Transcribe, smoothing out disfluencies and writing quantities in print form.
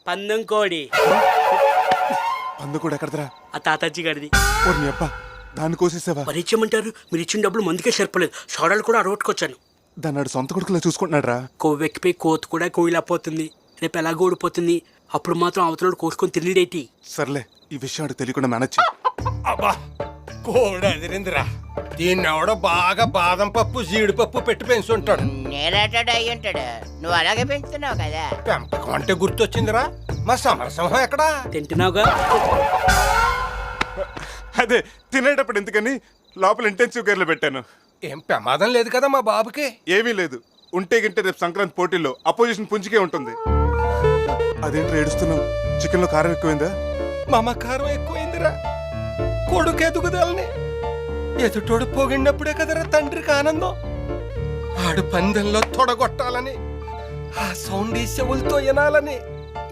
పందెం కోడి. పందు కూడా ఎక్కడదరా? ఆ తాతాజీ గారిది. ఓ నీ అబ్బా, దాన్ని కోసేసావా? మరి ఇచ్చేయమంటారు? మీరు ఇచ్చిన డబ్బులు మందుకే సరిపోలేదు. సోడాలు కూడా రోడ్కొచ్చాను. దాన్ని ఆడు సొంత కొడుకులా చూసుకుంటున్నాడు రా. కొవ్వెక్కిపోయి కోత కూడా కోయిలపోతుంది. రేపు ఎలాగో ఊడిపోతుంది. అప్పుడు మాత్రం అవతల కోసుకొని తిరిగిడేటి. సర్లే, ఈ విషయం ఆడు తెలియకుండా మేనేజ్ చెయ్. అబ్బా కోడి అదిరిందిరా. దీన్ని ఎవడో బాగా బాదం పప్పు జీడిపప్పు పెట్టి పెంచుంటాడు. నేనేటాడు అయ్యి ఉంటాడు. నువ్వు అలాగే పెంచుతున్నావు కదా. పెంపకం అంటే గుర్తొచ్చిందిరా, మా సమరసింహం ఎక్కడా? తింటున్నావుగా? అదే తినేటప్పుడు ఎందుకని లోపల ఇంటెన్సివ్ కేర్లో పెట్టాను. ఏం ప్రమాదం లేదు కదా మా బాబుకి? ఏమీ లేదు. ఉంటే గింటే రేపు సంక్రాంతి పోటీల్లో అపోజిషన్ పుంజుకే ఉంటుంది. అదేంటి ఏడుస్తున్నావు? చికెన్ లో కారం ఎక్కువైందా? మమకారం ఎక్కువైందిరా. కొడుకు ఎదుగుదలని ఎదుటోడు పొగిడినప్పుడే కదరా తండ్రికి ఆనందం. ఆడు పందెంలో తొడగొట్టాలని, ఆ సౌండ్ ఈ చెవులతో వినాలని